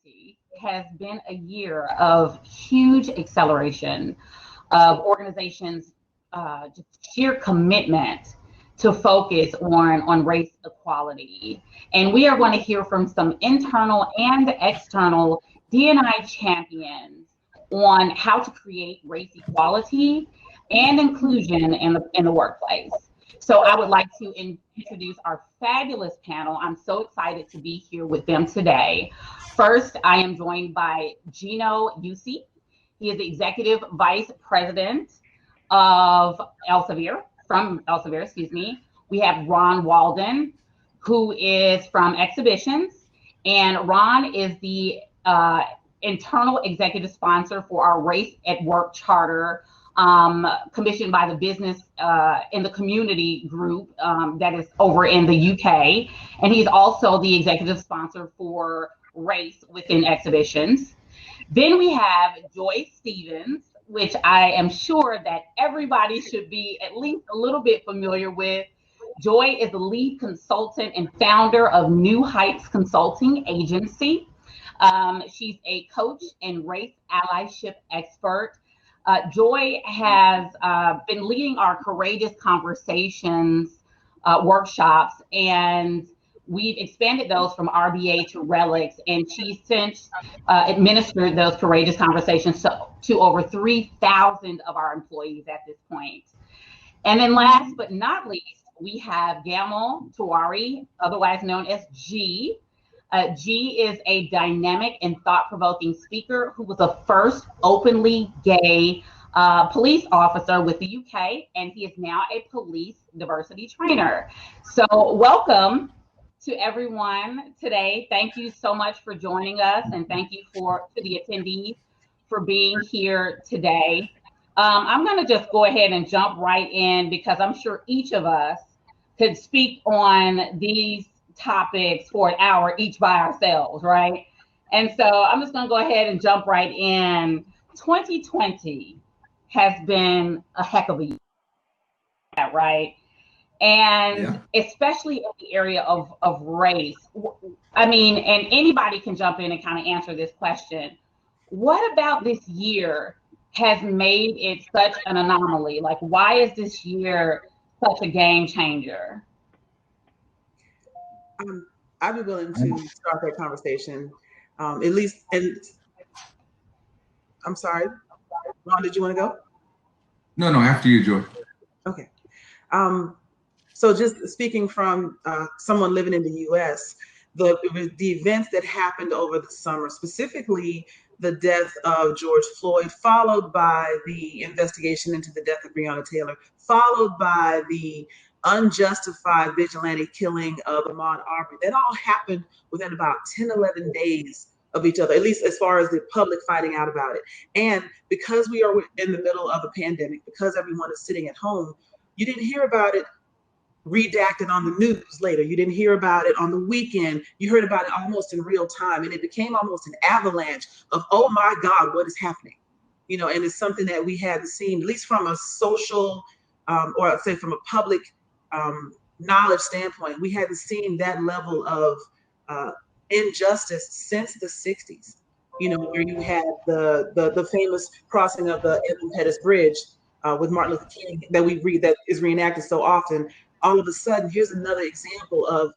2020 has been a year of huge acceleration of organizations' just sheer commitment to focus on race equality. And we are going to hear from some internal and external D&I champions on how to create race equality and inclusion in the workplace. So I would like to introduce our fabulous panel. I'm so excited to be here with them today. First, I am joined by Gino Yusi. He is the Executive Vice President of from Elsevier, excuse me. We have Ron Walden, who is from Exhibitions, and Ron is the internal executive sponsor for our Race at Work Charter, commissioned by the Business in the Community group that is over in the UK. And he's also the executive sponsor for Race within Exhibitions. Then we have Joy Stevens, which I am sure that everybody should be at least a little bit familiar with. Joy is the lead consultant and founder of New Heights Consulting Agency. She's a coach and race allyship expert. Joy has been leading our Courageous Conversations workshops, and we've expanded those from RBA to RELX, and she's since administered those Courageous Conversations to over 3,000 of our employees at this point. And then last but not least, we have Gamal Tawari, otherwise known as G. G is a dynamic and thought-provoking speaker who was the first openly gay police officer with the UK, and he is now a police diversity trainer. So welcome to everyone today. Thank you so much for joining us, and thank you to the attendees for being here today. I'm going to just go ahead and jump right in because I'm sure each of us could speak on these topics for an hour each by ourselves, right? And so I'm just going to go ahead and jump right in. 2020 has been a heck of a year, right? And especially in the area of race. I mean, and anybody can jump in and kind of answer this question. What about this year has made it such an anomaly? Like, why is this year such a game changer? I'd be willing to start that conversation, at least. And I'm sorry, Ron, did you want to go? No, after you, Joy. Okay. So just speaking from someone living in the U.S., the events that happened over the summer, specifically the death of George Floyd, followed by the investigation into the death of Breonna Taylor, followed by the unjustified vigilante killing of Ahmaud Arbery. That all happened within about 10, 11 days of each other, at least as far as the public finding out about it. And because we are in the middle of a pandemic, because everyone is sitting at home, you didn't hear about it redacted on the news later. You didn't hear about it on the weekend. You heard about it almost in real time. And it became almost an avalanche of, oh my God, what is happening? You know, and it's something that we hadn't seen, at least from a social, or I'd say from a public knowledge standpoint, we hadn't seen that level of injustice since the 60s, you know, where you had the famous crossing of the Evan Pettus Bridge with Martin Luther King that is reenacted so often. All of a sudden, here's another example of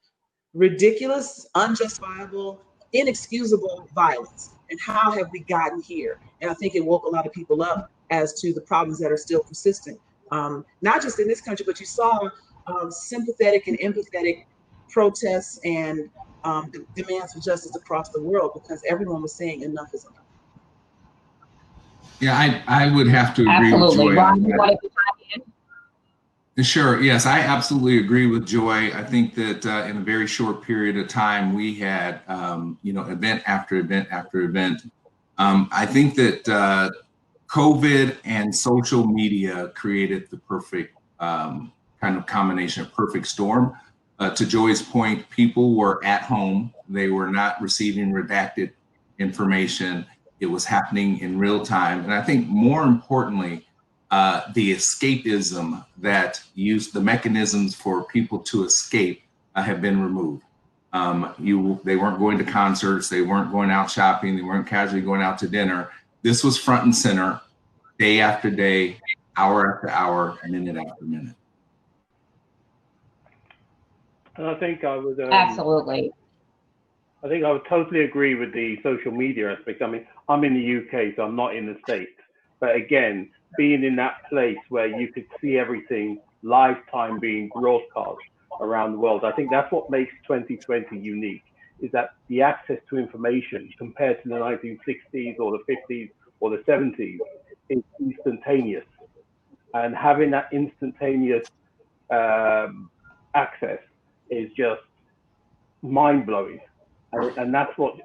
ridiculous, unjustifiable, inexcusable violence. And how have we gotten here? And I think it woke a lot of people up as to the problems that are still persistent, not just in this country, but you saw sympathetic and empathetic protests and demands for justice across the world because everyone was saying enough is enough. Yeah, I would have to agree with Joy. Ron, you wanted to chime in? Sure. Yes, I absolutely agree with Joy. I think that in a very short period of time, we had, event after event after event. I think that COVID and social media created the perfect kind of combination, a perfect storm. To Joy's point, people were at home. They were not receiving redacted information. It was happening in real time. And I think more importantly, the escapism that used the mechanisms for people to escape have been removed. They weren't going to concerts, they weren't going out shopping, they weren't casually going out to dinner. This was front and center, day after day, hour after hour, minute after minute. And I think I would absolutely. I think I would totally agree with the social media aspect. I mean, I'm in the UK, so I'm not in the States. But again, being in that place where you could see everything lifetime being broadcast around the world, I think that's what makes 2020 unique, is that the access to information compared to the 1960s or the 50s or the 70s is instantaneous. And having that instantaneous access is just mind-blowing. And that's what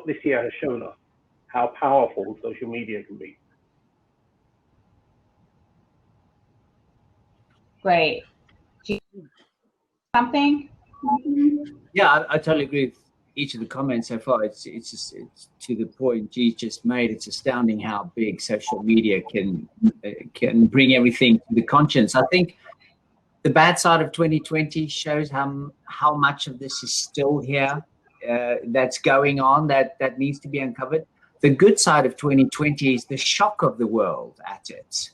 this year has shown us, how powerful social media can be. Great. Something? Yeah, I totally agree with each of the comments so far. It's to the point G just made. It's astounding how big social media can bring everything to the conscience. I think the bad side of 2020 shows how much of this is still here, that's going on, that needs to be uncovered. The good side of 2020 is the shock of the world at it,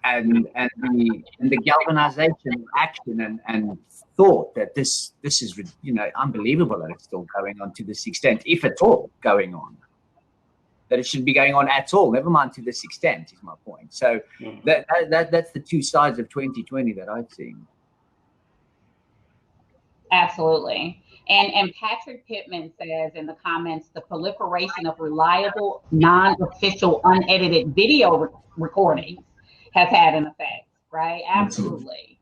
and the galvanization of action and thought that this is, you know, unbelievable that it's still going on to this extent, if at all going on. That it should be going on at all, never mind to this extent, is my point. So that's the two sides of 2020 that I've seen. Absolutely. And Patrick Pittman says in the comments, the proliferation of reliable, non-official, unedited video recordings has had an effect, right? Absolutely.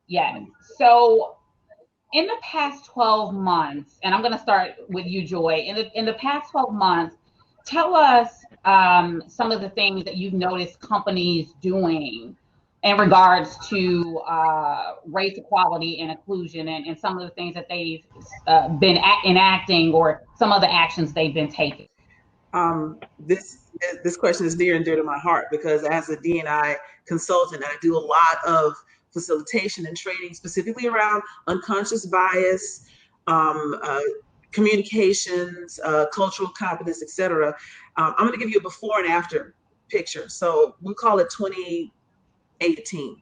Yeah. So in the past 12 months, and I'm going to start with you, Joy, in the past 12 months, tell us some of the things that you've noticed companies doing in regards to race equality and inclusion, and some of the things that they've been enacting, or some of the actions they've been taking. This question is near and dear to my heart, because as a D&I consultant, I do a lot of facilitation and training specifically around unconscious bias, communications, cultural competence, etc. I'm going to give you a before and after picture. So we call it 2018.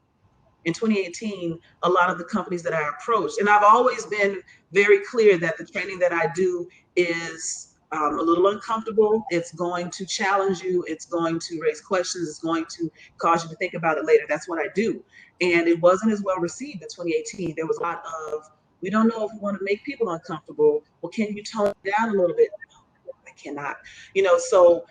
In 2018, a lot of the companies that I approached, and I've always been very clear that the training that I do is a little uncomfortable. It's going to challenge you. It's going to raise questions. It's going to cause you to think about it later. That's what I do. And it wasn't as well received in 2018. There was a lot of, we don't know if we want to make people uncomfortable. Well, can you tone it down a little bit? No, I cannot. You know, so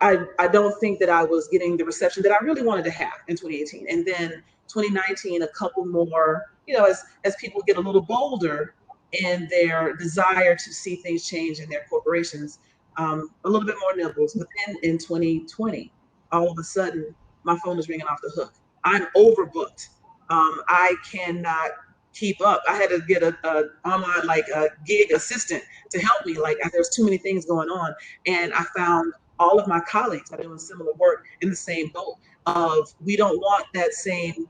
I don't think that I was getting the reception that I really wanted to have in 2018. And then 2019, a couple more, you know, as people get a little bolder in their desire to see things change in their corporations, a little bit more nibbles. But then in 2020, all of a sudden, my phone is ringing off the hook. I'm overbooked. I cannot keep up. I had to get a online, like a gig assistant to help me. Like, there's too many things going on. And I found all of my colleagues are doing similar work in the same boat of, we don't want that same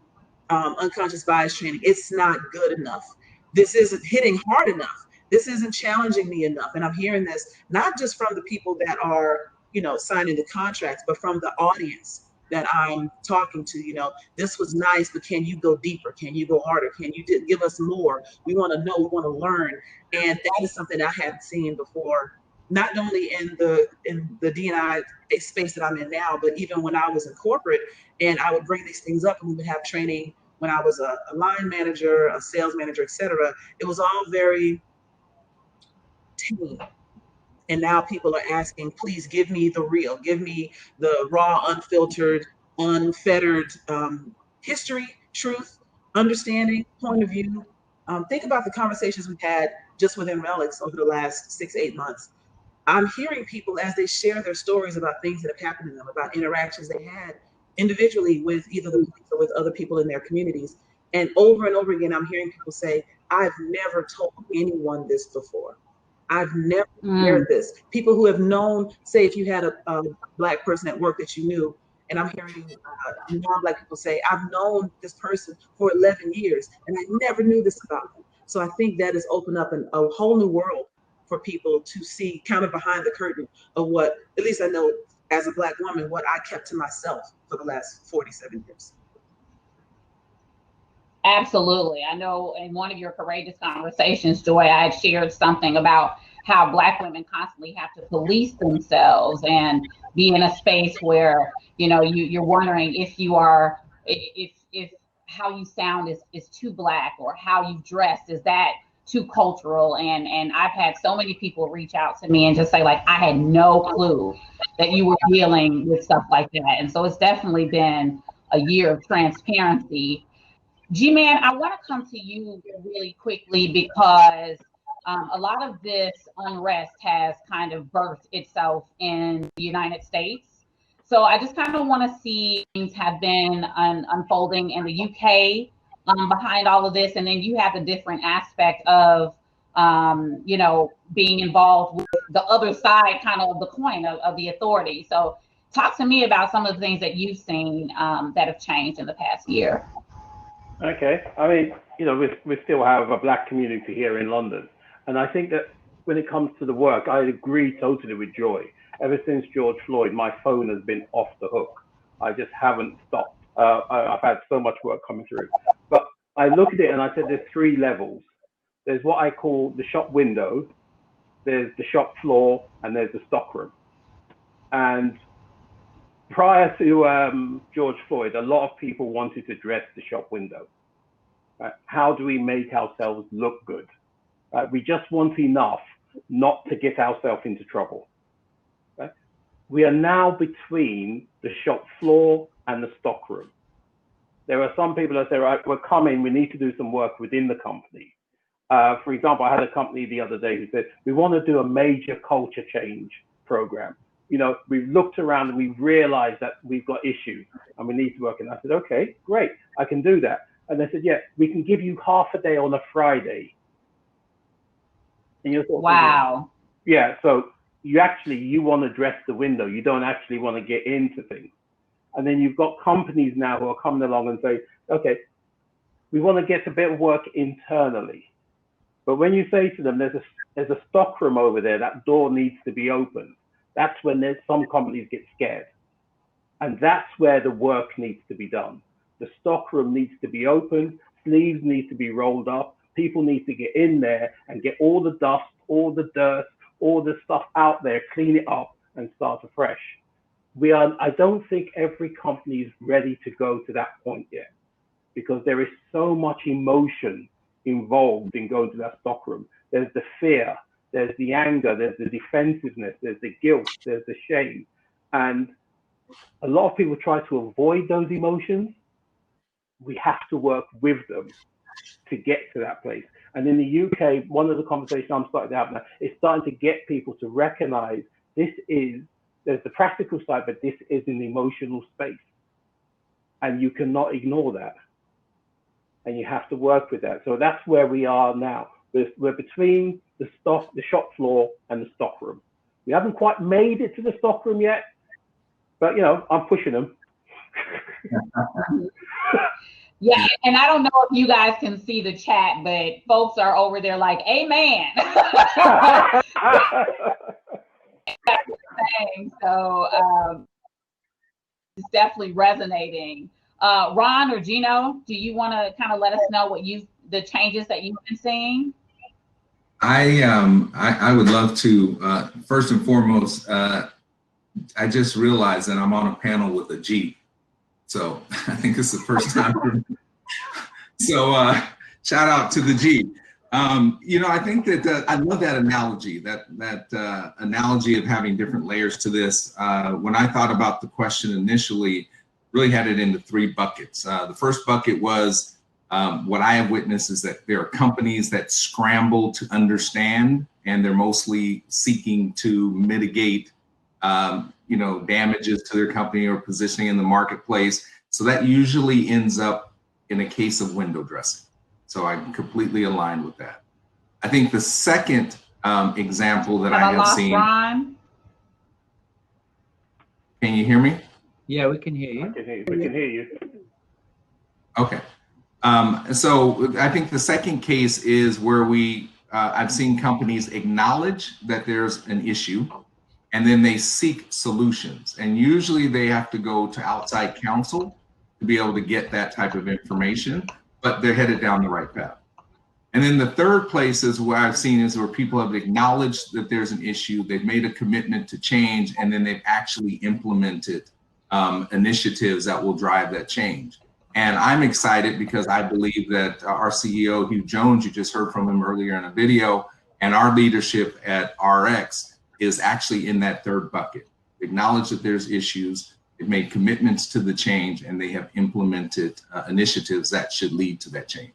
unconscious bias training. It's not good enough. This isn't hitting hard enough. This isn't challenging me enough. And I'm hearing this not just from the people that are, you know, signing the contracts, but from the audience that I'm talking to. You know, this was nice, but can you go deeper? Can you go harder? Can you give us more? We want to know, we want to learn. And that is something I hadn't seen before, not only in the D&I space that I'm in now, but even when I was in corporate, and I would bring these things up and we would have training when I was a line manager, a sales manager, etc. It was all very tame. And now people are asking, please give me the real, give me the raw, unfiltered, unfettered history, truth, understanding, point of view. Think about the conversations we've had just within RELX over the last 6-8 months. I'm hearing people as they share their stories about things that have happened to them, about interactions they had individually with either the police or with other people in their communities. And over again, I'm hearing people say, I've never told anyone this before. I've never shared this. People who have known, say if you had a Black person at work that you knew, and I'm hearing non-Black people say, I've known this person for 11 years and I never knew this about them. So I think that has opened up a whole new world for people to see kind of behind the curtain of what, at least I know as a Black woman, what I kept to myself for the last 47 years. Absolutely. I know in one of your courageous conversations, Joy, I had shared something about how Black women constantly have to police themselves and be in a space where, you know, you're wondering if you are, if how you sound is too Black, or how you dress, is that too cultural? And I've had so many people reach out to me and just say, like, I had no clue that you were dealing with stuff like that. And so it's definitely been a year of transparency. G-Man, I want to come to you really quickly because a lot of this unrest has kind of birthed itself in the United States. So I just kind of want to see things have been unfolding in the UK behind all of this. And then you have the different aspect of, you know, being involved with the other side kind of the coin of the authority. So talk to me about some of the things that you've seen that have changed in the past year. Okay. I mean, you know, we still have a Black community here in London. And I think that when it comes to the work, I agree totally with Joy. Ever since George Floyd, my phone has been off the hook. I just haven't stopped. I've had so much work coming through. But I look at it and I said there's 3 levels. There's what I call the shop window, there's the shop floor, and there's the stockroom. And prior to George Floyd, a lot of people wanted to dress the shop window. How do we make ourselves look good? We just want enough not to get ourselves into trouble. We are now between the shop floor and the stockroom. There are some people that say, right, we're coming, we need to do some work within the company. For example, I had a company the other day who said, we want to do a major culture change program. You know, we've looked around and we've realized that we've got issues and we need to work. And I said, okay, great, I can do that. And they said, yeah, we can give you half a day on a Friday. And you're wow. Yeah, so you want to dress the window. You don't actually want to get into things. And then you've got companies now who are coming along and say, okay, we want to get a bit of work internally. But when you say to them, there's a stockroom over there, that door needs to be opened. That's when some companies get scared. And that's where the work needs to be done. The stockroom needs to be opened, sleeves need to be rolled up, people need to get in there and get all the dust, all the dirt, all the stuff out there, clean it up and start afresh. I don't think every company is ready to go to that point yet, because there is so much emotion involved in going to that stockroom. There's the fear, there's the anger, there's the defensiveness, there's the guilt, there's the shame. And a lot of people try to avoid those emotions. We have to work with them to get to that place. And in the UK, one of the conversations I'm starting to have now is starting to get people to recognize there's the practical side, but this is an emotional space. And you cannot ignore that. And you have to work with that. So that's where we are now. We're between the shop floor and the stockroom. We haven't quite made it to the stockroom yet, but you know, I'm pushing them. Yeah, and I don't know if you guys can see the chat, but folks are over there like, amen. So it's definitely resonating. Ron or Gino, do you want to kind of let us know what the changes that you've been seeing? I would love to. First and foremost, I just realized that I'm on a panel with a Jeep. So I think it's the first time for me. So shout out to the Jeep. You know, I think that I love that analogy, that analogy of having different layers to this. When I thought about the question initially, really had it into 3 buckets. The first bucket was what I have witnessed is that there are companies that scramble to understand, and they're mostly seeking to mitigate you know, damages to their company or positioning in the marketplace. So that usually ends up in a case of window dressing. So I'm completely aligned with that. I think the second example that I have seen. Ron? Can you hear me? Yeah, we can hear you. We can hear you. Okay. So I think the second case is where I've seen companies acknowledge that there's an issue, and then they seek solutions. And usually they have to go to outside counsel to be able to get that type of information, but they're headed down the right path. And then the third place is where I've seen is where people have acknowledged that there's an issue, they've made a commitment to change, and then they've actually implemented initiatives that will drive that change. And I'm excited because I believe that our CEO, Hugh Jones, you just heard from him earlier in a video, and our leadership at RX is actually in that third bucket. Acknowledge that there's issues, they've made commitments to the change, and they have implemented initiatives that should lead to that change.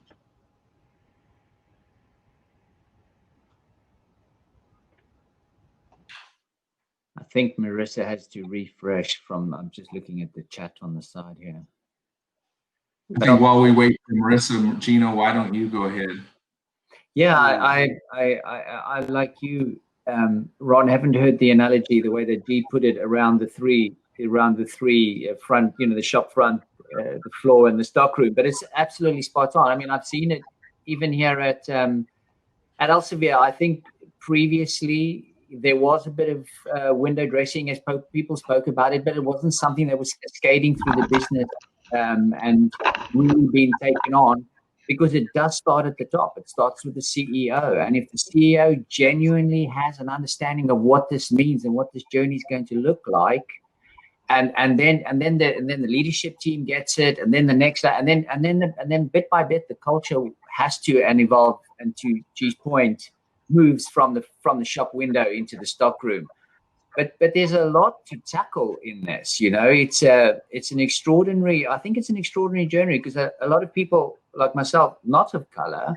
I think Marissa has to refresh from, I'm just looking at the chat on the side here. I think while we wait for Marissa, Gino, why don't you go ahead? Yeah, I like you, Ron, haven't heard the analogy, the way that G put it around the three front, the shop front, the floor and the stock room, but it's absolutely spot on. I mean, I've seen it even here at Elsevier. I think previously there was a bit of window dressing as people spoke about it, but it wasn't something that was cascading through the business and really being taken on, because it does start at the top. It starts with the CEO. And if the CEO genuinely has an understanding of what this means and what this journey is going to look like, and then the leadership team gets it, and then the next, and then bit by bit the culture has to evolve, and to G's point, moves from the shop window into the stock room. But there's a lot to tackle in this. It's an extraordinary, I think it's an extraordinary journey, because a lot of people like myself, not of color,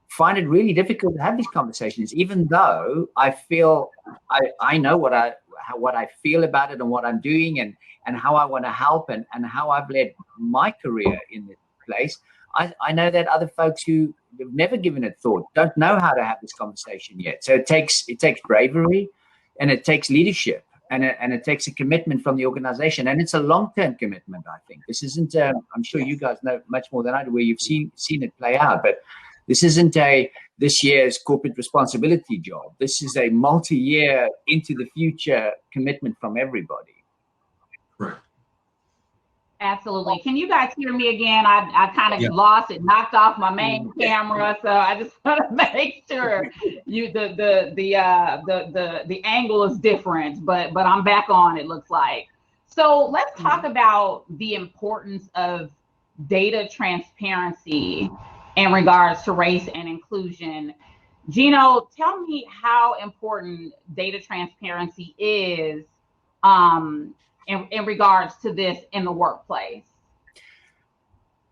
find it really difficult to have these conversations, even though I feel I know what I feel about it and what I'm doing and how I want to help and how I've led my career in this place. I know that other folks who have never given it thought don't know how to have this conversation yet. So it takes bravery, and it takes leadership, and it takes a commitment from the organization, and it's a long-term commitment. I think this isn't. I'm sure you guys know much more than I do, where you've seen it play out, but this isn't this year's corporate responsibility job. This is a multi-year into the future commitment from everybody. Right. Absolutely. Can you guys hear me again? I kind of lost it, knocked off my main camera, so I just want to make sure the angle is different, but I'm back on, it looks like. So let's talk about the importance of data transparency in regards to race and inclusion. Gino, tell me how important data transparency is in regards to this in the workplace.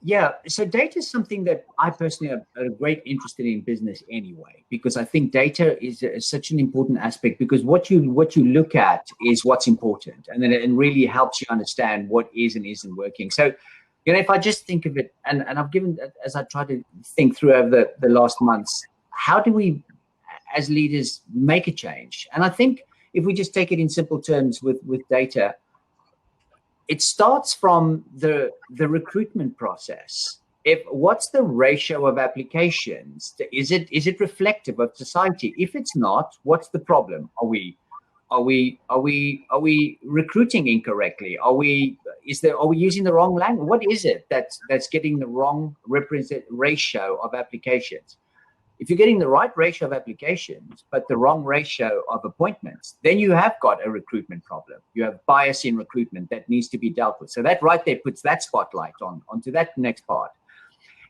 Yeah, so data is something that I personally am a great interested in business anyway, because I think data is such an important aspect, because what you look at is what's important, and then it really helps you understand what is and isn't working. So, if I just think of it, and I've given, as I try to think through over the last months, how do we as leaders make a change? And I think if we just take it in simple terms with data, it starts from the recruitment process. What's the ratio of applications? Is it reflective of society? If it's not, what's the problem? Are we recruiting incorrectly? Are we using the wrong language? What is it that's getting the wrong ratio of applications? If you're getting the right ratio of applications, but the wrong ratio of appointments, then you have got a recruitment problem. You have bias in recruitment that needs to be dealt with. So that right there puts that spotlight onto that next part.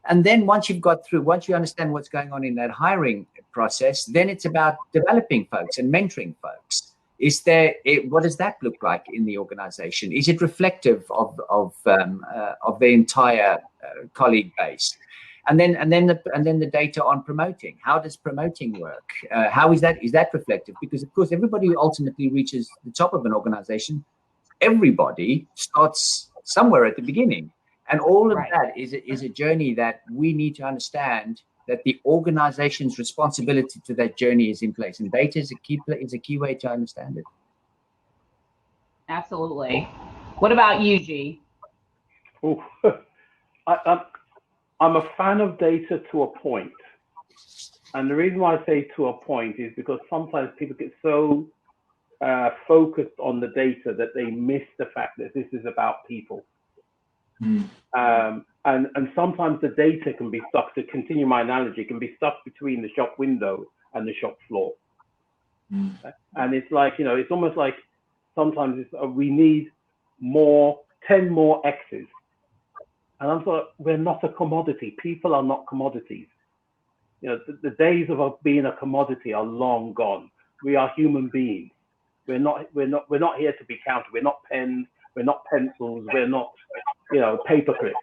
And then once you understand what's going on in that hiring process, then it's about developing folks and mentoring folks. What does that look like in the organization? Is it reflective of the entire colleague base? And then the data on promoting. How does promoting work? How is that reflective? Because of course, everybody who ultimately reaches the top of an organization, everybody starts somewhere at the beginning, and all of that is a journey that we need to understand, that the organization's responsibility to that journey is in place, and data is a key way to understand it. Absolutely. What about you, G? Oh, I'm a fan of data to a point. And the reason why I say to a point is because sometimes people get so focused on the data that they miss the fact that this is about people. And sometimes the data can be stuck, to continue my analogy, can be stuck between the shop window and the shop floor. And it's like, you know, it's almost like sometimes it's, we need 10 more X's. And I'm sort of, we're not a commodity. People are not commodities. You know, the days of being a commodity are long gone. We are human beings. We're not here to be counted. We're not pens. We're not pencils. We're not, you know, paper clips.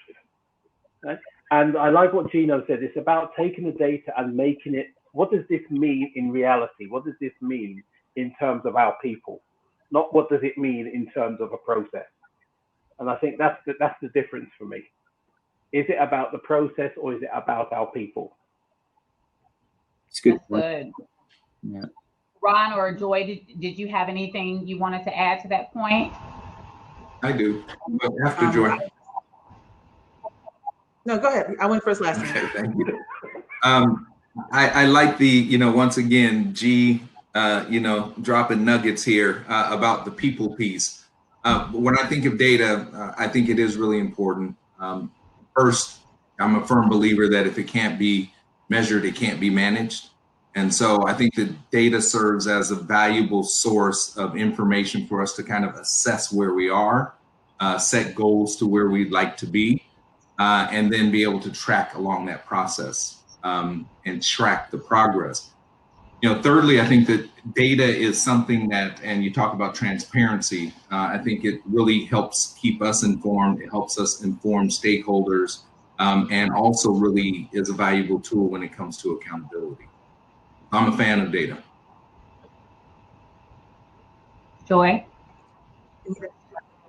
Right? And I like what Gino said. It's about taking the data and making it, what does this mean in reality? What does this mean in terms of our people? Not what does it mean in terms of a process? And I think that's the difference for me. Is it about the process or is it about our people? It's good. That's good. Yeah. Ron or Joy, did you have anything you wanted to add to that point? I do, but after Joy. No, go ahead. I went first last time. Okay, thank you. I like the, you know, once again, G, you know, dropping nuggets here about the people piece. When I think of data, I think it is really important. First, I'm a firm believer that if it can't be measured, it can't be managed. And so I think that data serves as a valuable source of information for us to kind of assess where we are, set goals to where we'd like to be, and then be able to track along that process and track the progress. You know, thirdly, I think that data is something that, and you talk about transparency, I think it really helps keep us informed. It helps us inform stakeholders, and also really is a valuable tool when it comes to accountability. I'm a fan of data. Joy?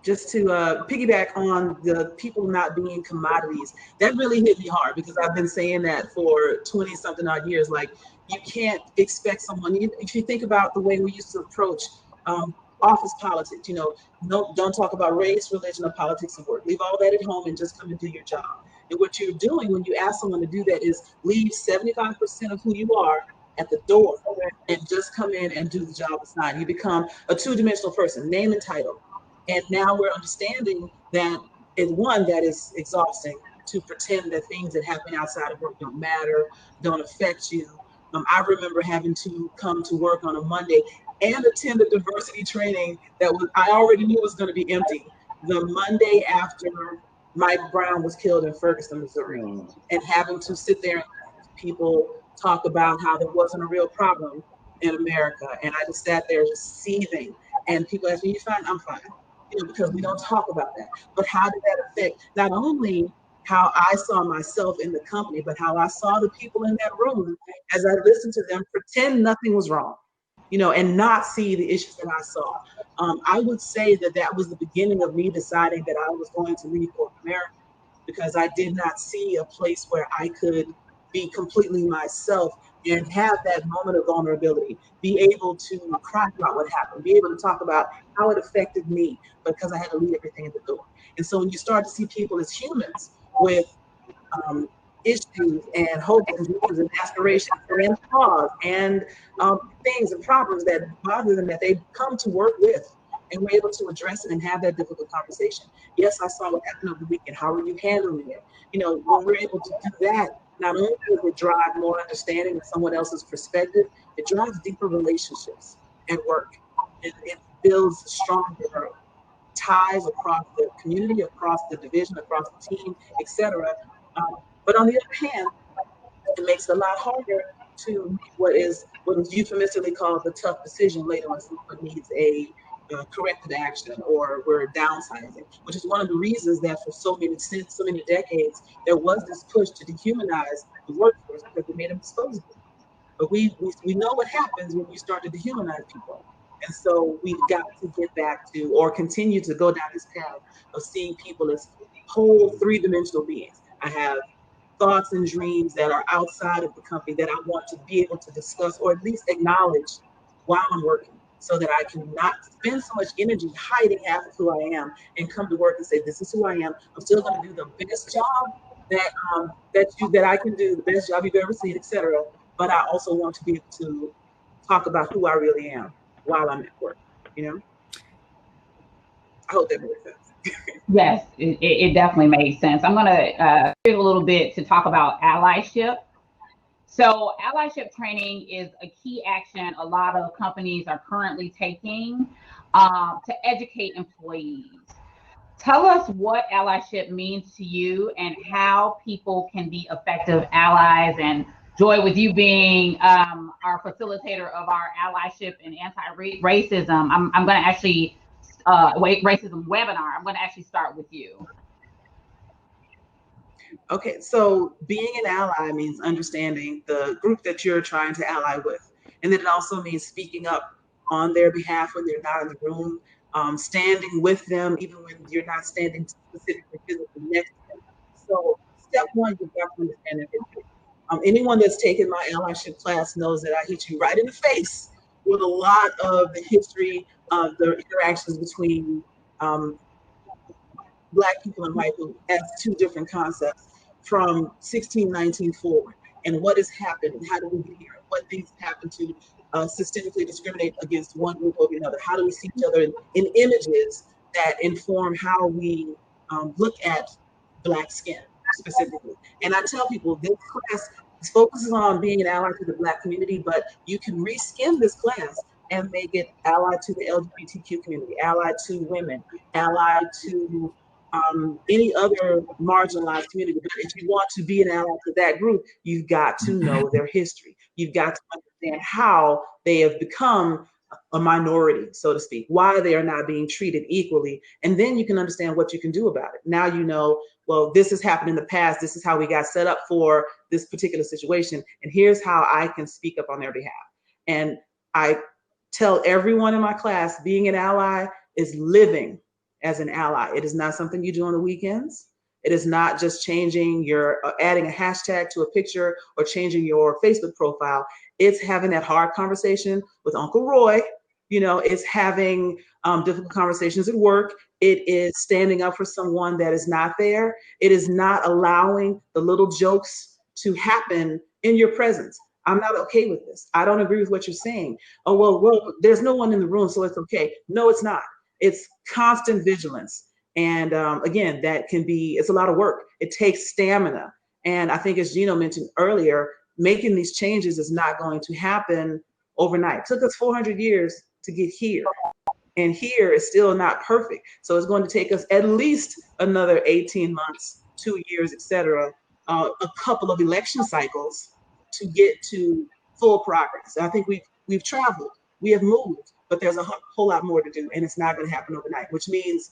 Just to piggyback on the people not being commodities, that really hit me hard because I've been saying that for 20 something odd years. Like, you can't expect someone, if you think about the way we used to approach office politics, you know, don't talk about race, religion, or politics at work. Leave all that at home and just come and do your job. And what you're doing when you ask someone to do that is leave 75% of who you are at the door and just come in and do the job assigned. You become a two-dimensional person, name and title. And now we're understanding that it's one that is exhausting to pretend that things that happen outside of work don't matter, don't affect you. I remember having to come to work on a Monday and attend a diversity training that I already knew was going to be empty. The Monday after Mike Brown was killed in Ferguson, Missouri, and having to sit there and people talk about how there wasn't a real problem in America. And I just sat there just seething. And people asked me, "You fine?" "I'm fine." You know, because we don't talk about that. But how did that affect not only how I saw myself in the company, but how I saw the people in that room as I listened to them pretend nothing was wrong, you know, and not see the issues that I saw. I would say that that was the beginning of me deciding that I was going to leave corporate America, because I did not see a place where I could be completely myself and have that moment of vulnerability, be able to cry about what happened, be able to talk about how it affected me, because I had to leave everything at the door. And so when you start to see people as humans with issues and hopes and dreams and aspirations and flaws and things and problems that bother them, that they come to work with, and we're able to address it and have that difficult conversation. Yes, I saw what happened over the weekend. How are you handling it? You know, when we're able to do that, not only does it drive more understanding of someone else's perspective, it drives deeper relationships at work. It builds stronger ties across the community, across the division, across the team, etc. But on the other hand, it makes it a lot harder to make what is euphemistically called the tough decision later when someone needs a corrective action or we're downsizing, which is one of the reasons that for so many decades there was this push to dehumanize the workforce, because it made them disposable. But we know what happens when you start to dehumanize people. And so we've got to get back to, or continue to go down this path of seeing people as whole three-dimensional beings. I have thoughts and dreams that are outside of the company that I want to be able to discuss, or at least acknowledge while I'm working, so that I can not spend so much energy hiding half of who I am and come to work and say, this is who I am. I'm still going to do the best job that I can do the best job you've ever seen, etc. But I also want to be able to talk about who I really am while I'm at work. You know, I hope that makes sense. Yes, it definitely makes sense. I'm going to give a little bit to talk about allyship. So allyship training is a key action a lot of companies are currently taking to educate employees. Tell us what allyship means to you and how people can be effective allies. And Joy, with you being our facilitator of our allyship and anti-racism, I'm going to actually racism webinar. I'm going to actually start with you. Okay, so being an ally means understanding the group that you're trying to ally with. And then it also means speaking up on their behalf when they're not in the room, standing with them, even when you're not standing specifically physically next to them. So step one, you've got to understand their history. Anyone that's taken my allyship class knows that I hit you right in the face with a lot of the history of the interactions between Black people and white people as two different concepts from 1619 forward, and what has happened, and how do we get here, what things happen to systemically discriminate against one group over another, how do we see each other in images that inform how we look at Black skin specifically. And I tell people this class focuses on being an ally to the Black community, but you can reskin this class and make it allied to the LGBTQ community, allied to women, allied to any other marginalized community. But if you want to be an ally to that group, you've got to know their history. You've got to understand how they have become a minority, so to speak, why they are not being treated equally. And then you can understand what you can do about it. Now you know, well, this has happened in the past. This is how we got set up for this particular situation. And here's how I can speak up on their behalf. And I tell everyone in my class, being an ally is living as an ally. It is not something you do on the weekends. It is not just changing your, adding a hashtag to a picture or changing your Facebook profile. It's having that hard conversation with Uncle Roy. You know, it's having difficult conversations at work. It is standing up for someone that is not there. It is not allowing the little jokes to happen in your presence. I'm not okay with this. I don't agree with what you're saying. Oh, well, there's no one in the room, so it's okay. No, it's not. It's constant vigilance. And again, that can be, it's a lot of work. It takes stamina. And I think, as Gino mentioned earlier, making these changes is not going to happen overnight. It took us 400 years to get here. And here is still not perfect. So it's going to take us at least another 18 months, 2 years, et cetera, a couple of election cycles to get to full progress. I think we've traveled, we have moved, but there's a whole lot more to do, and it's not going to happen overnight, which means,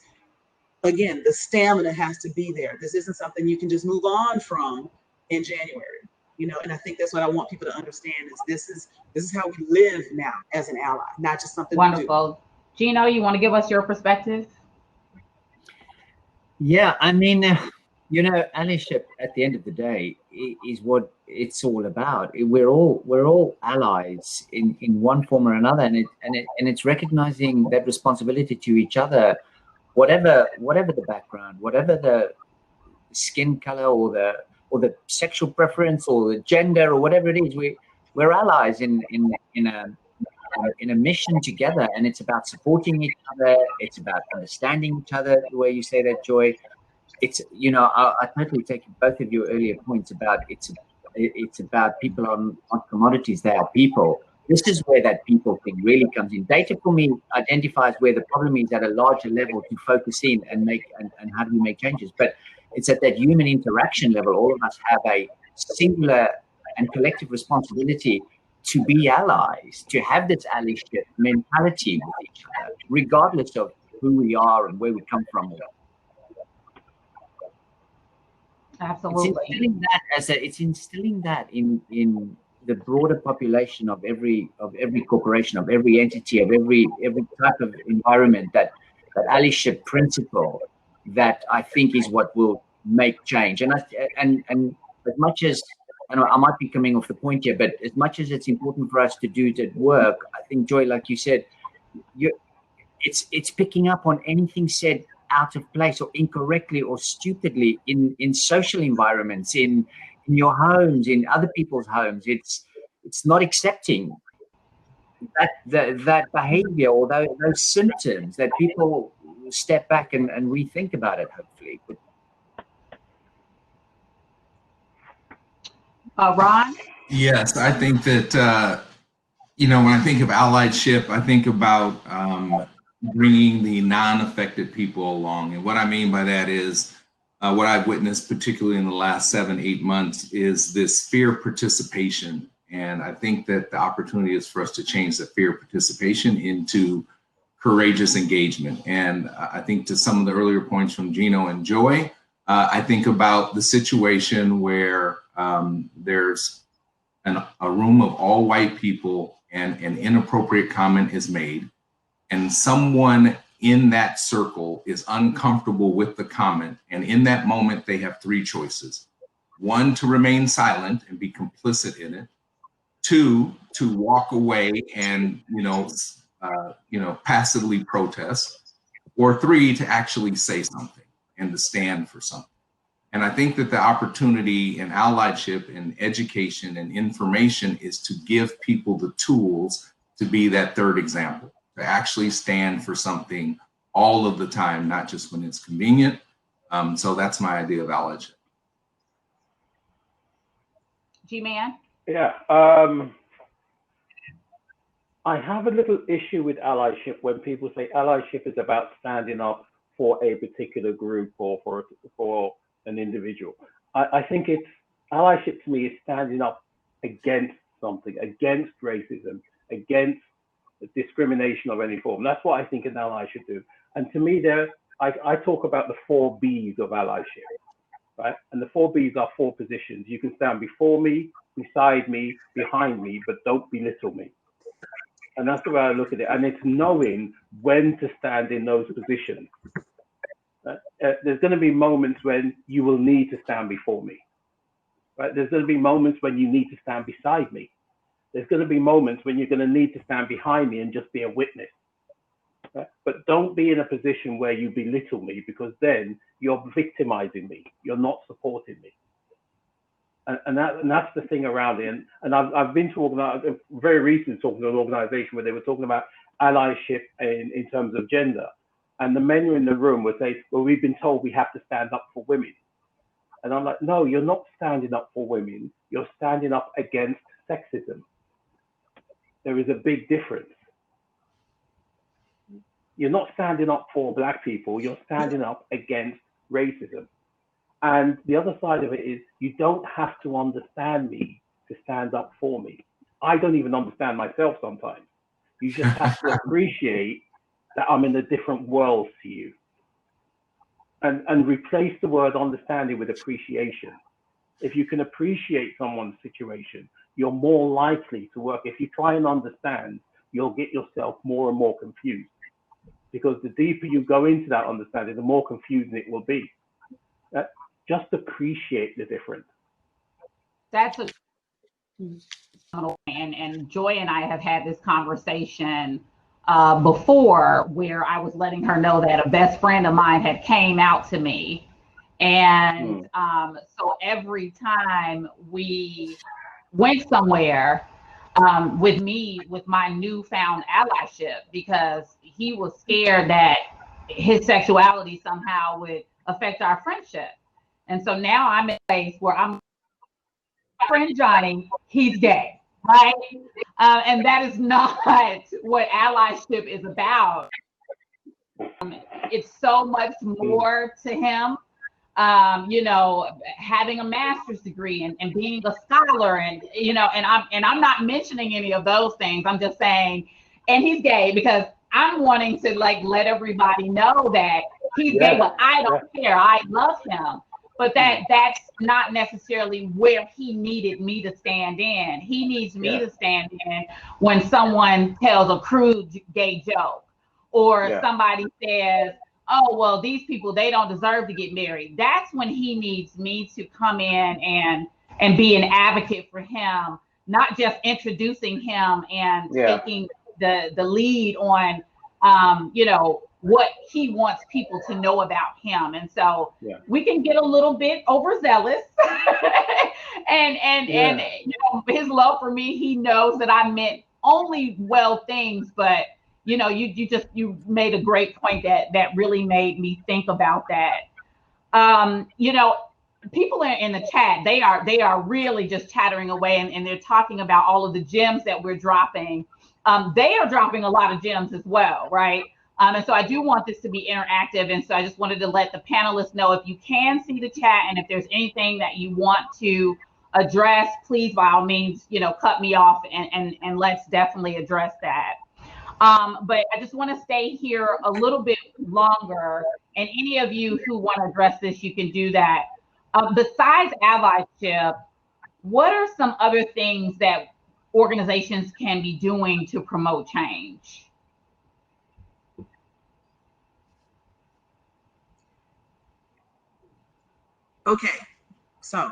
again, the stamina has to be there. This isn't something you can just move on from in January, you know. And I think that's what I want people to understand is this is how we live now as an ally, not just something wonderful. we do. Gino, you want to give us your perspective? Yeah, I mean, you know, allyship at the end of the day is what it's all about. We're all allies in one form or another, and it's recognizing that responsibility to each other, whatever the background, whatever the skin color or the sexual preference or the gender or whatever it is. We're allies in a mission together, and it's about supporting each other. It's about understanding each other, the way you say that, Joy. It's, you know, I totally take both of your earlier points about it's about people on commodities. They are people. This is where that people thing really comes in. Data for me identifies where the problem is at a larger level to focus in and make and how do we make changes. But it's at that human interaction level. All of us have a singular and collective responsibility to be allies, to have this allyship mentality with each other, regardless of who we are and where we come from. Absolutely. It's instilling that in the broader population of every corporation, of every entity, of every type of environment, that allyship principle that I think is what will make change. And as much as, and I might be coming off the point here, but as much as it's important for us to do it at work, I think, Joy, like you said, it's picking up on anything said out of place or incorrectly or stupidly in social environments, in your homes, in other people's homes. It's not accepting that behavior or those symptoms, that people step back and rethink about it, hopefully. Ron? Yes, I think that, when I think of allyship, I think about bringing the non-affected people along. And what I mean by that is what I've witnessed, particularly in the last 7-8 months, is this fear participation. And I think that the opportunity is for us to change the fear participation into courageous engagement. And I think to some of the earlier points from Gino and Joy, I think about the situation where there's a room of all white people and an inappropriate comment is made, and someone in that circle is uncomfortable with the comment. And in that moment, they have 3 choices. 1, to remain silent and be complicit in it. 2, to walk away and, passively protest. Or 3, to actually say something and to stand for something. And I think that the opportunity in allyship and education and information is to give people the tools to be that third example, to actually stand for something all of the time, not just when it's convenient. So that's my idea of allyship. G-Man? Yeah. I have a little issue with allyship when people say allyship is about standing up for a particular group or for an individual. I think it's allyship to me is standing up against something, against racism, against discrimination of any form. That's what I think an ally should do. And to me, I talk about the 4 B's of allyship, right? And the 4 B's are 4 positions. You can stand before me, beside me, behind me, but don't belittle me. And that's the way I look at it. And it's knowing when to stand in those positions. There's going to be moments when you will need to stand before me, right? There's going to be moments when you need to stand beside me. There's going to be moments when you're going to need to stand behind me and just be a witness, right? But don't be in a position where you belittle me, because then you're victimizing me. You're not supporting me. And that's the thing around it. And I've been to very recently talking to an organization where they were talking about allyship in terms of gender. And the men in the room would say, well, we've been told we have to stand up for women. And I'm like, no, you're not standing up for women. You're standing up against sexism. There is a big difference. You're not standing up for Black people. You're standing up against racism. And the other side of it is you don't have to understand me to stand up for me. I don't even understand myself sometimes. You just have to appreciate that I'm in a different world to you. And replace the word understanding with appreciation. If you can appreciate someone's situation, you're more likely to work. If you try and understand, you'll get yourself more and more confused. Because the deeper you go into that understanding, the more confusing it will be. Just appreciate the difference. That's and Joy and I have had this conversation before, where I was letting her know that a best friend of mine had came out to me. And so every time we went somewhere with my newfound allyship, because he was scared that his sexuality somehow would affect our friendship. And so now I'm in a place where I'm friend Johnny, he's gay, right? And that is not what allyship is about. It's so much more to him. Having a master's degree and being a scholar, and I'm not mentioning any of those things. I'm just saying, and he's gay, because I'm wanting to let everybody know that he's gay, but I don't care. I love him. But that's not necessarily where he needed me to stand in. He needs me to stand in when someone tells a crude gay joke, or somebody says, oh, well, these people, they don't deserve to get married. That's when he needs me to come in and be an advocate for him, not just introducing him and taking the lead on, what he wants people to know about him. And so we can get a little bit overzealous. and you know, his love for me, he knows that I meant only well things, but you know, you made a great point that really made me think about that. You know, people are in the chat, they are really just chattering away, and they're talking about all of the gems that we're dropping. They are dropping a lot of gems as well, right? And so I do want this to be interactive. And so I just wanted to let the panelists know, if you can see the chat and if there's anything that you want to address, please, by all means, you know, cut me off and let's definitely address that. But I just want to stay here a little bit longer. And any of you who want to address this, you can do that. Besides allyship, what are some other things that organizations can be doing to promote change? Okay, so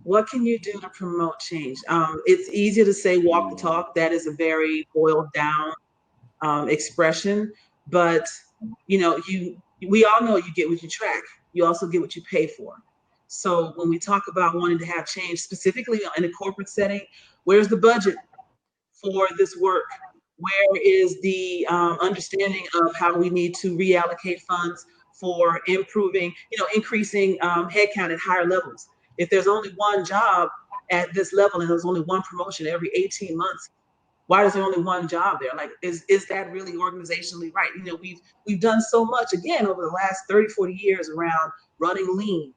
what can you do to promote change? It's easy to say walk the talk. That is a very boiled down expression, but you know, we all know you get what you track. You also get what you pay for. So when we talk about wanting to have change, specifically in a corporate setting, where's the budget for this work? Where is the understanding of how we need to reallocate funds for improving, you know, increasing headcount at higher levels? If there's only one job at this level and there's only one promotion every 18 months, why is there only one job there? Like, is that really organizationally right? You know, we've done so much, again, over the last 30, 40 years around running lean,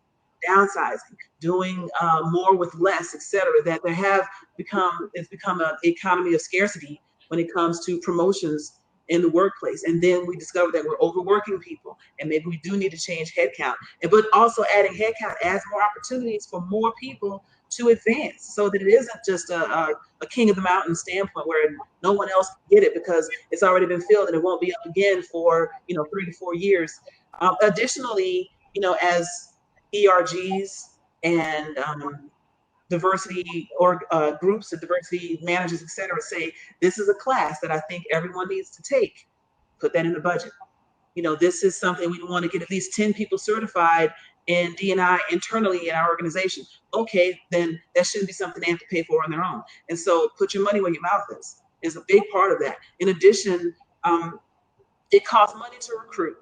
downsizing, doing more with less, et cetera, that it's become an economy of scarcity when it comes to promotions in the workplace. And then we discover that we're overworking people, and maybe we do need to change headcount. But also adding headcount adds more opportunities for more people to advance, so that it isn't just a king of the mountain standpoint where no one else can get it because it's already been filled and it won't be up again for, you know, 3 to 4 years. Additionally, you know, as ERGs and diversity or groups of diversity managers, et cetera, say, this is a class that I think everyone needs to take, put that in the budget. You know, this is something we want to get at least 10 people certified in D&I internally in our organization. Okay, then that shouldn't be something they have to pay for on their own. And so put your money where your mouth is a big part of that. In addition, it costs money to recruit.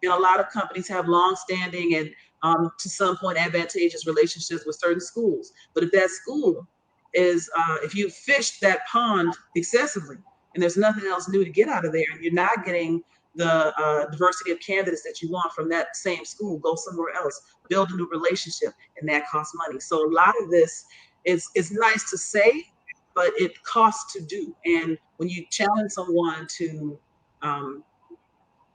And a lot of companies have long-standing and to some point advantageous relationships with certain schools. But if that school is, if you fish that pond excessively and there's nothing else new to get out of there, and you're not getting the diversity of candidates that you want from that same school, go somewhere else, build a new relationship, and that costs money. So a lot of this is nice to say, but it costs to do. And when you challenge someone to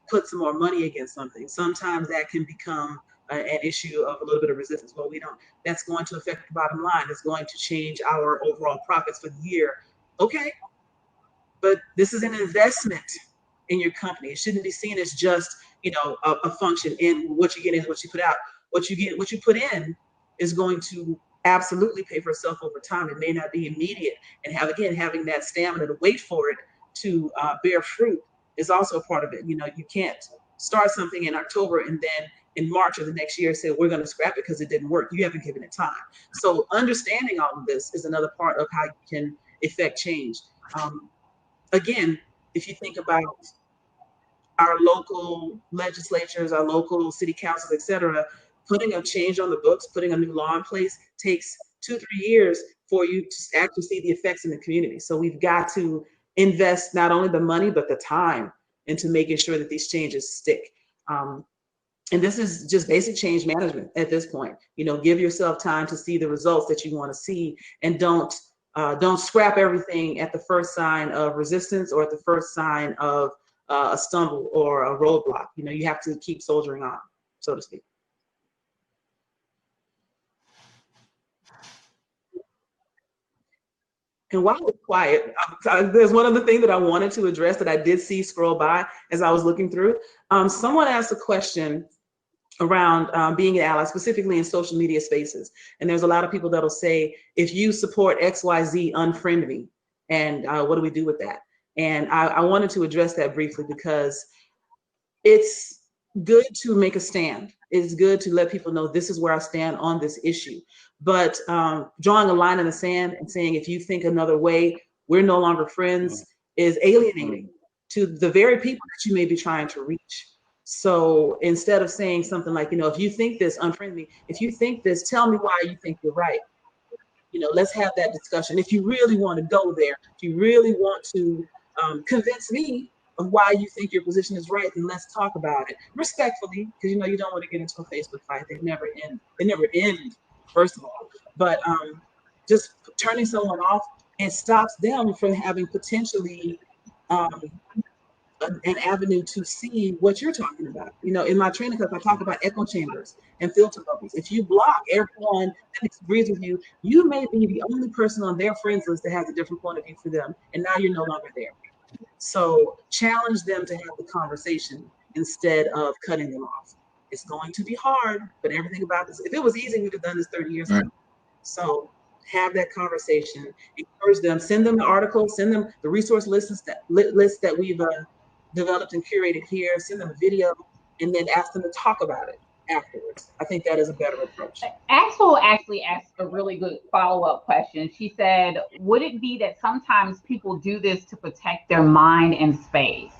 put some more money against something, sometimes that can become an issue of a little bit of resistance. Well, that's going to affect the bottom line. It's going to change our overall profits for the year. Okay, but this is an investment in your company. It shouldn't be seen as just, you know, a function in what you get in, what you put out. What you put in is going to absolutely pay for itself over time. It may not be immediate, and having that stamina to wait for it to bear fruit is also a part of it. You know, you can't start something in October and then in March of the next year say, we're going to scrap it because it didn't work. You haven't given it time. So understanding all of this is another part of how you can effect change. Again, if you think about our local legislatures, our local city councils, et cetera, putting a change on the books, putting a new law in place takes 2-3 years for you to actually see the effects in the community. So we've got to invest not only the money, but the time into making sure that these changes stick. And this is just basic change management at this point. You know, give yourself time to see the results that you want to see, and don't scrap everything at the first sign of resistance or at the first sign of a stumble or a roadblock. You know, you have to keep soldiering on, so to speak. And while it's quiet, there's one other thing that I wanted to address that I did see scroll by as I was looking through. Someone asked a question around being an ally, specifically in social media spaces. And there's a lot of people that'll say, if you support XYZ, unfriend me. And what do we do with that? And I wanted to address that briefly because it's good to make a stand. It's good to let people know this is where I stand on this issue. But drawing a line in the sand and saying, if you think another way, we're no longer friends, is alienating to the very people that you may be trying to reach. So instead of saying something like, if you think this, unfriend me. If you think this, tell me why you think you're right. Let's have that discussion. If you really want to go there, if you really want to convince me of why you think your position is right, then let's talk about it respectfully, because you don't want to get into a Facebook fight. They never end. They never end, first of all. But just turning someone off, it stops them from having potentially an avenue to see what you're talking about. In my training class, I talk about echo chambers and filter bubbles. If you block everyone that disagrees with you, you may be the only person on their friends list that has a different point of view for them, and now you're no longer there. So challenge them to have the conversation instead of cutting them off. It's going to be hard, but everything about this, if it was easy, we'd have done this 30 years ago. So have that conversation, encourage them, send them the articles, send them the resource lists that we've developed and curated here, send them a video, and then ask them to talk about it afterwards. I think that is a better approach. Axel actually asked a really good follow-up question. She said, would it be that sometimes people do this to protect their mind and space?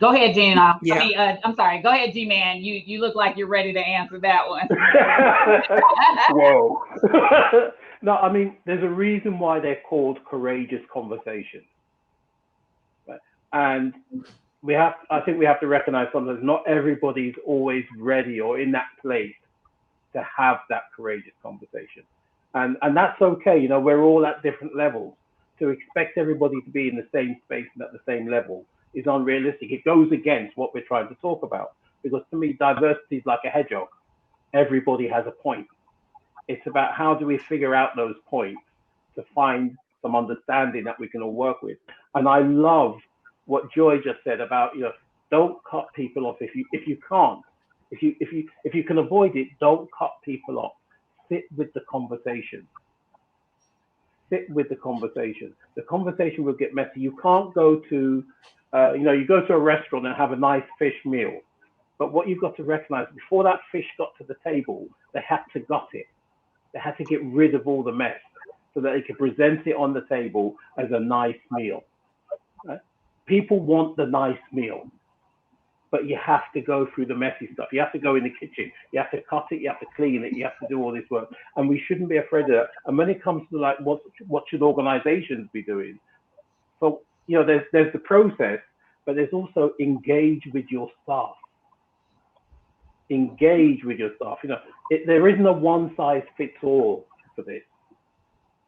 Go ahead, Gina. Yeah. I'm sorry. Go ahead, G-Man. You look like you're ready to answer that one. Whoa. No, I mean, there's a reason why they're called courageous conversations. Right? And I think we have to recognize sometimes not everybody's always ready or in that place to have that courageous conversation. And that's okay. We're all at different levels. To expect everybody to be in the same space and at the same level is unrealistic. It goes against what we're trying to talk about. Because to me, diversity is like a hedgehog. Everybody has a point. It's about how do we figure out those points to find some understanding that we can all work with. And I love what Joy just said about, don't cut people off if you can't. If you can avoid it, don't cut people off. Sit with the conversation. Sit with the conversation. The conversation will get messy. You can't go to, you go to a restaurant and have a nice fish meal. But what you've got to recognize, before that fish got to the table, they had to gut it. They had to get rid of all the mess so that they could present it on the table as a nice meal. Right? People want the nice meal, but you have to go through the messy stuff. You have to go in the kitchen. You have to cut it. You have to clean it. You have to do all this work. And we shouldn't be afraid of that. And when it comes to what should organizations be doing? So, there's the process, but there's also engage with your staff. Engage with your staff. There isn't a one size fits all for this.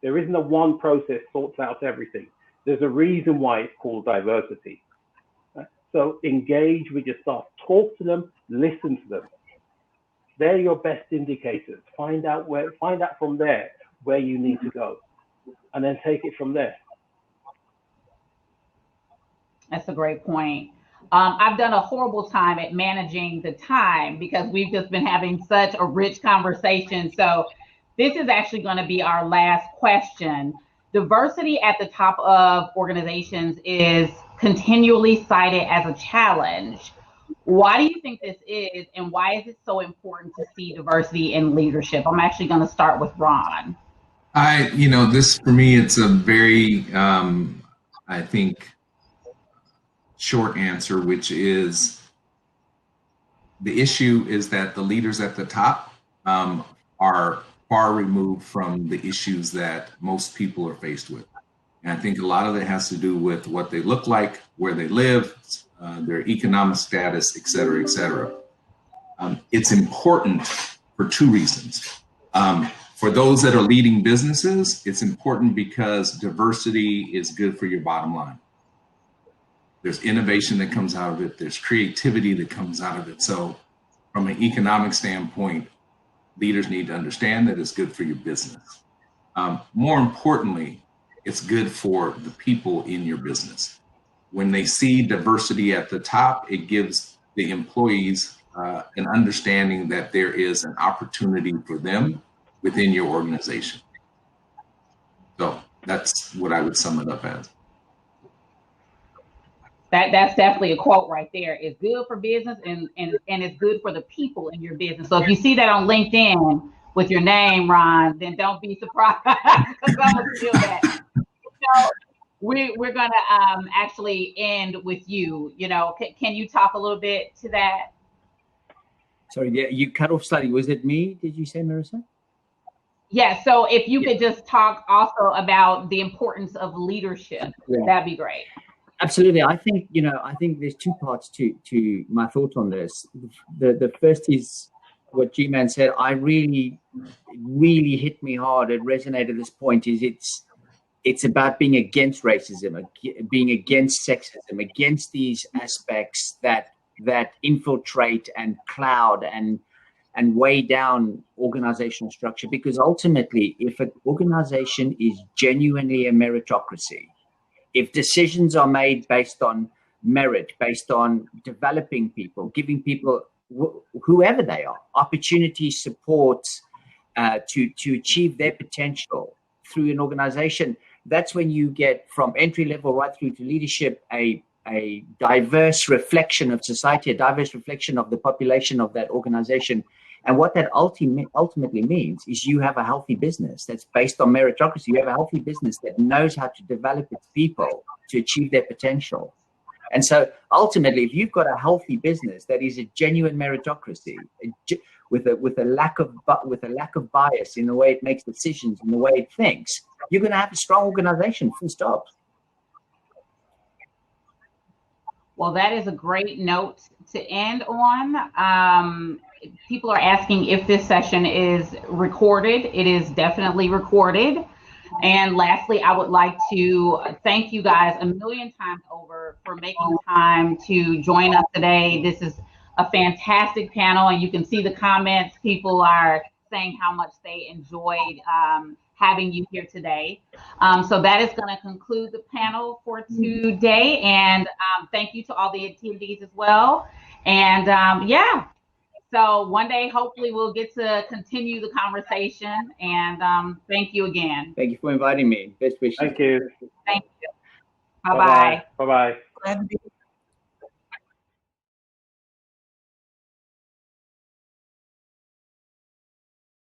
There isn't a one process sorts out everything. There's a reason why it's called diversity. Right? So engage with your staff. Talk to them. Listen to them. They're your best indicators. Find out from there where you need to go, and then take it from there. That's a great point. I've done a horrible time at managing the time because we've just been having such a rich conversation. So this is actually going to be our last question. Diversity at the top of organizations is continually cited as a challenge. Why do you think this is, and why is it so important to see diversity in leadership? I'm actually going to start with Ron. This for me, it's a very, I think, short answer, which is the issue is that the leaders at the top are far removed from the issues that most people are faced with. And I think a lot of it has to do with what they look like, where they live, their economic status, et cetera, et cetera. It's important for two reasons. For those that are leading businesses, it's important because diversity is good for your bottom line. There's innovation that comes out of it. There's creativity that comes out of it. So from an economic standpoint, leaders need to understand that it's good for your business. More importantly, it's good for the people in your business. When they see diversity at the top, it gives the employees an understanding that there is an opportunity for them within your organization. So that's what I would sum it up as. That's definitely a quote right there. It's good for business and it's good for the people in your business. So if you see that on LinkedIn with your name, Ron, then don't be surprised because I'm gonna steal that. So we're gonna actually end with you. You know, can you talk a little bit to that? Sorry, yeah, you cut off slightly. Was it me? Did you say, Marissa? Yeah. So if you could just talk also about the importance of leadership, that'd be great. Absolutely. I think there's two parts to my thought on this. The first is what G-Man said. I really hit me hard. It resonated at this point. It's about being against racism, being against sexism, against these aspects that infiltrate and cloud and weigh down organizational structure. Because ultimately, if an organization is genuinely a meritocracy, if decisions are made based on merit, based on developing people, giving people, whoever they are, opportunity, support to achieve their potential through an organization, that's when you get from entry level right through to leadership a diverse reflection of society, a diverse reflection of the population of that organization. And what that ultimately means is you have a healthy business that's based on meritocracy. You have a healthy business that knows how to develop its people to achieve their potential. And so ultimately, if you've got a healthy business that is a genuine meritocracy, with a lack of bias in the way it makes decisions and the way it thinks, you're going to have a strong organization, full stop. Well, that is a great note to end on. People are asking if this session is recorded. It is definitely recorded. And lastly, I would like to thank you guys a million times over for making time to join us today. This is a fantastic panel, and you can see the comments. People are saying how much they enjoyed having you here today. So that is going to conclude the panel for today. And thank you to all the attendees as well. And yeah. So one day, hopefully, we'll get to continue the conversation. And thank you again. Thank you for inviting me. Best wishes. Thank you. Thank you. Bye-bye. Bye-bye. Glad to be